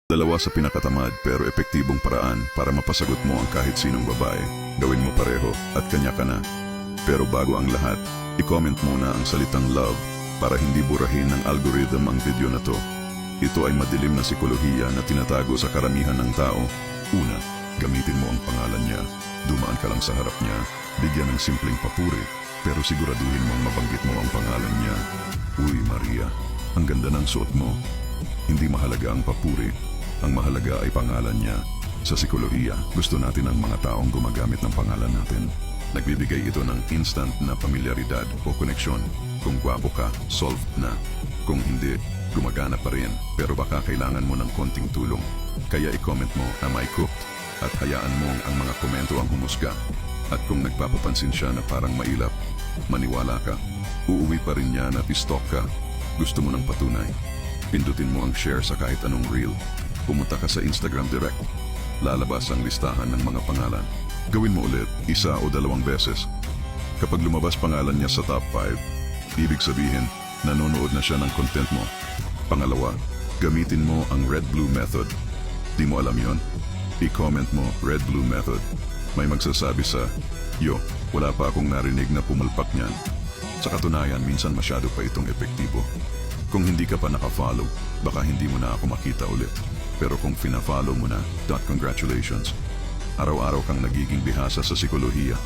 Dalawa sa pinakatamad pero epektibong paraan para mapasagot mo ang kahit sinong babae. Gawin mo pareho at kanya ka na. Pero bago ang lahat, i-comment muna ang salitang love para hindi burahin ng algorithm ang video na to. Ito ay madilim na psikolohiya na tinatago sa karamihan ng tao. Una, gamitin mo ang pangalan niya. Dumaan ka lang sa harap niya, bigyan ng simpleng papuri, pero siguraduhin mong mabanggit mo ang pangalan niya. Uy Maria, ang ganda ng suot mo. Hindi mahalaga ang papuri. Ang mahalaga ay pangalan niya. Sa psikolohiya, gusto natin ang mga taong gumagamit ng pangalan natin. Nagbibigay ito ng instant na pamilyaridad o koneksyon. Kung gwapo ka, solved na. Kung hindi, gumagana pa rin, pero baka kailangan mo ng konting tulong. Kaya i-comment mo, am I cooked? At hayaan mong ang mga komento ang humusga. At kung nagpapapansin siya na parang mailap, maniwala ka. Uuwi pa rin niya na pistok ka. Gusto mo ng patunay. Pindutin mo ang share sa kahit anong reel. Pumunta ka sa Instagram direct. Lalabas ang listahan ng mga pangalan. Gawin mo ulit, 1 o 2 beses. Kapag lumabas pangalan niya sa top 5, ibig sabihin, nanonood na siya ng content mo. Pangalawa, gamitin mo ang red-blue method. Di mo alam yon? I-comment mo red-blue method. May magsasabi sa, yo, wala pa akong narinig na pumalpak niyan. Sa katunayan, minsan masyado pa itong epektibo. Kung hindi ka pa naka-follow, baka hindi mo na ako makita ulit. Pero kung fina-follow mo na, congratulations. Araw-araw kang nagiging bihasa sa psikolohiya.